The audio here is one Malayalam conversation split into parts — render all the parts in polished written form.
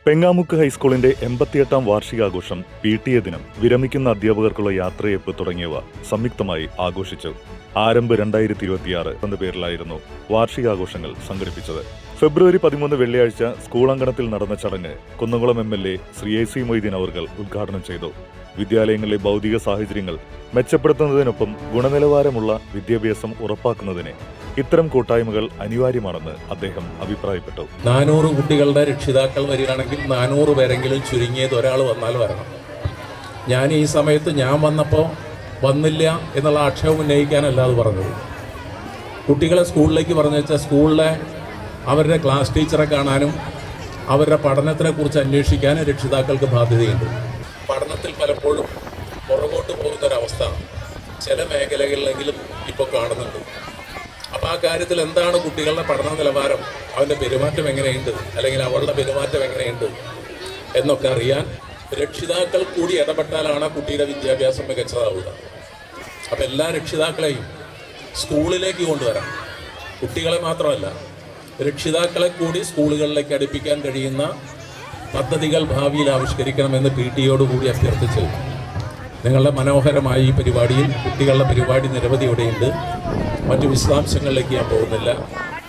പെങ്ങാമുക്ക് ഹൈസ്കൂളിന്റെ 88ാം വാർഷികാഘോഷം, PTA ദിനം, വിരമിക്കുന്ന അധ്യാപകർക്കുള്ള യാത്രയയപ്പ് തുടങ്ങിയവ സംയുക്തമായി ആഘോഷിച്ചു. ആരംഭ 2026 എന്ന പേരിലായിരുന്നു വാർഷികാഘോഷങ്ങൾ സംഘടിപ്പിച്ചത്. ഫെബ്രുവരി 13 വെള്ളിയാഴ്ച സ്കൂൾ അങ്കണത്തിൽ നടന്ന ചടങ്ങ് കുന്നംകുളം MLA ശ്രീ AC മൊയ്തീൻ അവർകൾ ഉദ്ഘാടനം ചെയ്തു. വിദ്യാലയങ്ങളിലെ ഭൗതിക സാഹചര്യങ്ങൾ മെച്ചപ്പെടുത്തുന്നതിനൊപ്പം ഗുണനിലവാരമുള്ള വിദ്യാഭ്യാസം ഉറപ്പാക്കുന്നതിന് ഇത്തരം കൂട്ടായ്മകൾ അനിവാര്യമാണെന്ന് അദ്ദേഹം അഭിപ്രായപ്പെട്ടു. 400 കുട്ടികളുടെ രക്ഷിതാക്കൾ വരികയാണെങ്കിൽ 400 പേരെങ്കിലും ചുരുങ്ങിയത് ഒരാൾ വന്നാൽ വരണം. ഞാൻ ഈ സമയത്ത് ഞാൻ വന്നപ്പോൾ വന്നില്ല എന്നുള്ള ആക്ഷേപം ഉന്നയിക്കാനല്ല അത് പറഞ്ഞത്. കുട്ടികളെ സ്കൂളിലേക്ക് പറഞ്ഞു വെച്ചാൽ സ്കൂളിലെ അവരുടെ ക്ലാസ് ടീച്ചറെ കാണാനും അവരുടെ പഠനത്തിനെക്കുറിച്ച് അന്വേഷിക്കാനും രക്ഷിതാക്കൾക്ക് ബാധ്യതയുണ്ട്. പഠനത്തിൽ പലപ്പോഴും പുറകോട്ട് പോകുന്നൊരവസ്ഥ ചില മേഖലകളിലെങ്കിലും ഇപ്പോൾ കാണുന്നുണ്ട്. അപ്പോൾ ആ കാര്യത്തിൽ എന്താണ് കുട്ടികളുടെ പഠന നിലവാരം, അവൻ്റെ പെരുമാറ്റം എങ്ങനെയുണ്ട്, അല്ലെങ്കിൽ അവളുടെ പെരുമാറ്റം എങ്ങനെയുണ്ട് എന്നൊക്കെ അറിയാൻ രക്ഷിതാക്കൾ കൂടി ഇടപെട്ടാലാണ് കുട്ടിയുടെ വിദ്യാഭ്യാസം മികച്ചതാവുക. അപ്പോൾ എല്ലാ രക്ഷിതാക്കളെയും സ്കൂളിലേക്ക് കൊണ്ടുവരാം. കുട്ടികളെ മാത്രമല്ല, രക്ഷിതാക്കളെ കൂടി സ്കൂളുകളിലേക്ക് അടുപ്പിക്കാൻ കഴിയുന്ന പദ്ധതികൾ ഭാവിയിൽ ആവിഷ്കരിക്കണമെന്ന് PTA കൂടി അഭ്യർത്ഥിച്ചു. നിങ്ങളുടെ മനോഹരമായ ഈ പരിപാടിയിൽ കുട്ടികളുടെ പരിപാടി നിരവധി ഇവിടെയുണ്ട്. മറ്റു വിശദാംശങ്ങളിലേക്ക് ഞാൻ പോകുന്നില്ല.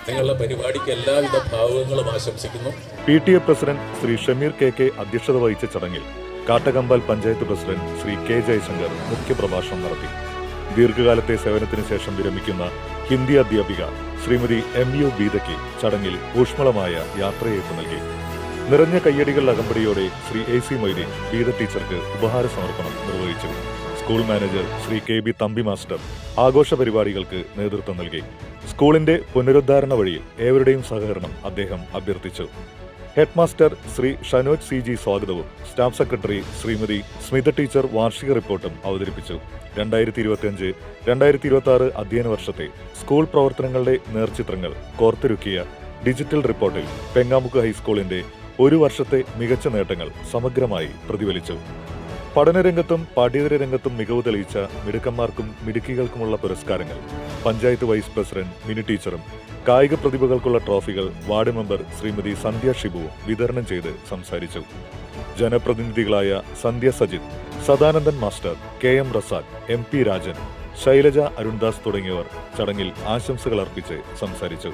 നിങ്ങളുടെ പരിപാടിക്ക് എല്ലാവിധ ഭാവുകങ്ങളും ആശംസിക്കുന്നു. PTA president Shri Shameer KK അധ്യക്ഷത വഹിച്ച ചടങ്ങിൽ കാട്ടകമ്പാൽ പഞ്ചായത്ത് പ്രസിഡന്റ് ശ്രീ K ജയശങ്കർ മുഖ്യപ്രഭാഷണം നടത്തി. ദീർഘകാലത്തെ സേവനത്തിന് ശേഷം വിരമിക്കുന്ന ഹിന്ദി അധ്യാപിക ശ്രീമതി MU ബീദയ്ക്ക് ചടങ്ങിൽ ഊഷ്മളമായ യാത്രയയപ്പ് നൽകി. നിറഞ്ഞ കയ്യടികൾ അകമ്പടിയോടെ ശ്രീ AC മൊയ്തീൻ ബീദ ടീച്ചർക്ക് ഉപഹാര സമർപ്പണം നിർവഹിച്ചു. School manager Shri KB Thampi master ആഘോഷ പരിപാടികൾക്ക് നേതൃത്വം നൽകി. സ്കൂളിന്റെ പുനരുദ്ധാരണ വഴിയിൽ ഏവരുടെയും സഹകരണം അദ്ദേഹം അഭ്യർത്ഥിച്ചു. Head master Shri Shanoj CG സ്വാഗതവും staff secretary Shrimati Smitha teacher വാർഷിക റിപ്പോർട്ടും അവതരിപ്പിച്ചു. 2025-2026 അധ്യയന വർഷത്തെ സ്കൂൾ പ്രവർത്തനങ്ങളുടെ നേർചിത്രങ്ങൾ കോർത്തൊരുക്കിയ ഡിജിറ്റൽ റിപ്പോർട്ടിൽ പെങ്ങാമുക്ക് ഹൈസ്കൂളിന്റെ ഒരു വർഷത്തെ മികച്ച നേട്ടങ്ങൾ സമഗ്രമായി പ്രതിഫലിച്ചു. പഠനരംഗത്തും പാഠ്യേതര രംഗത്തും മികവ് തെളിയിച്ച മിടുക്കന്മാർക്കും മിടുക്കികൾക്കുമുള്ള പുരസ്കാരങ്ങൾ പഞ്ചായത്ത് വൈസ് പ്രസിഡന്റ് മിനി ടീച്ചറും കായിക പ്രതിഭകൾക്കുള്ള ട്രോഫികൾ വാർഡ് മെമ്പർ ശ്രീമതി സന്ധ്യ ഷിബുവും വിതരണം ചെയ്ത് സംസാരിച്ചു. ജനപ്രതിനിധികളായ Sandhya Sajith, Sadanandan master, KM Razak, MP Rajan, Shailaja Arundas തുടങ്ങിയവർ ചടങ്ങിൽ ആശംസകൾ അർപ്പിച്ച് സംസാരിച്ചു.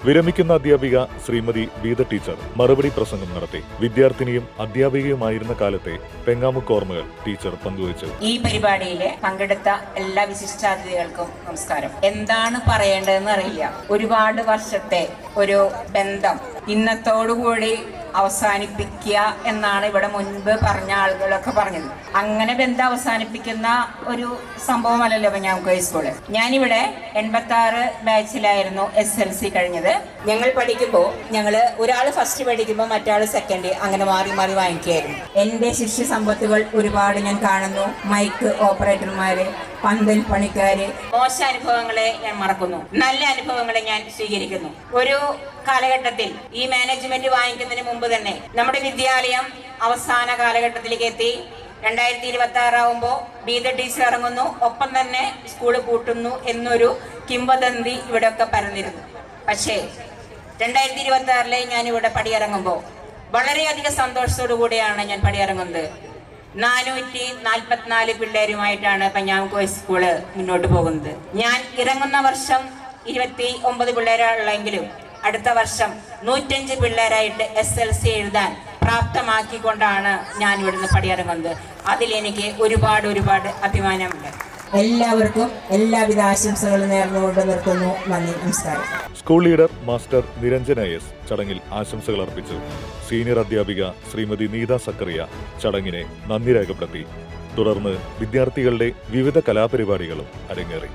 വിരമിക്കുന്ന അധ്യാപിക ശ്രീമതി ബീദ ടീച്ചർ മറുപടി പ്രസംഗം നടത്തി. വിദ്യാർത്ഥിനിയും അധ്യാപികയുമായിരുന്ന കാലത്തെ പെങ്ങാമുക്ക് ഓർമ്മകൾ ടീച്ചർ പങ്കുവച്ചു. ഈ പരിപാടിയിൽ പങ്കെടുത്ത എല്ലാ വിശിഷ്ടാതിഥികൾക്കും നമസ്കാരം. എന്താണ് പറയേണ്ടതെന്ന് അറിയില്ല. ഒരുപാട് വർഷത്തെ ഒരു ബന്ധം ഇന്നത്തോടുകൂടി അവസാനിപ്പിക്കുക എന്നാണ് ഇവിടെ മുൻപ് പറഞ്ഞ ആളുകളൊക്കെ പറഞ്ഞത്. അങ്ങനെ ബന്ധം അവസാനിപ്പിക്കുന്ന ഒരു സംഭവമല്ലല്ലോ പെങ്ങാമുക്ക് ഹൈസ്കൂള്. ഞാനിവിടെ 86 ബാച്ചിലായിരുന്നു SLC കഴിഞ്ഞത്. ഞങ്ങൾ പഠിക്കുമ്പോൾ ഒരാൾ ഫസ്റ്റ് പഠിക്കുമ്പോൾ മറ്റാൾ സെക്കൻഡ്, അങ്ങനെ മാറി മാറി വാങ്ങിക്കുകയായിരുന്നു. എൻ്റെ ശിഷ്യ സമ്പത്തുകൾ ഒരുപാട് ഞാൻ കാണുന്നു. മൈക്ക് ഓപ്പറേറ്റർമാര്, പന്തൽ പണിക്കാര്. മോശ അനുഭവങ്ങളെ ഞാൻ മറക്കുന്നു, നല്ല അനുഭവങ്ങളെ ഞാൻ സ്വീകരിക്കുന്നു. ഒരു കാലഘട്ടത്തിൽ ഈ മാനേജ്മെന്റ് വാങ്ങിക്കുന്നതിന് മുമ്പ് തന്നെ നമ്മുടെ വിദ്യാലയം അവസാന കാലഘട്ടത്തിലേക്ക് എത്തി. 2026 ആവുമ്പോൾ ബീദ ടീച്ചർ ഇറങ്ങുന്നു, ഒപ്പം തന്നെ സ്കൂൾ പൂട്ടുന്നു എന്നൊരു കിംവദന്തി ഇവിടെയൊക്കെ പരന്നിരുന്നു. പക്ഷേ 2026 ഞാനിവിടെ പടിയിറങ്ങുമ്പോൾ വളരെയധികം സന്തോഷത്തോടു കൂടിയാണ് ഞാൻ പടിയിറങ്ങുന്നത്. 444 പിള്ളേരുമായിട്ടാണ് പെങ്ങാമുക്ക് ഹൈസ്കൂള് മുന്നോട്ട് പോകുന്നത്. ഞാൻ ഇറങ്ങുന്ന വർഷം 29 പിള്ളേരുള്ളെങ്കിലും അടുത്ത വർഷം 105 പിള്ളേരായിട്ട് SLC എഴുതാൻ പ്രാപ്തമാക്കിക്കൊണ്ടാണ് ഞാൻ ഇവിടുന്ന് പടിയിറങ്ങുന്നത്. അതിലെനിക്ക് ഒരുപാട് അഭിമാനമുണ്ട്. എല്ലാവർക്കും എല്ലാവിധ ആശംസകളും നേർന്നുകൊണ്ട് നിർത്തുന്നു. നന്ദി, നമസ്കാരം. School leader master Niranjana S ചടങ്ങിൽ ആശംസകൾ അർപ്പിച്ചു. സീനിയർ അധ്യാപിക ശ്രീമതി നീത സക്കറിയ ചടങ്ങിനെ നന്ദി രേഖപ്പെടുത്തി. തുടർന്ന് വിദ്യാർത്ഥികളുടെ വിവിധ കലാപരിപാടികളും അരങ്ങേറി.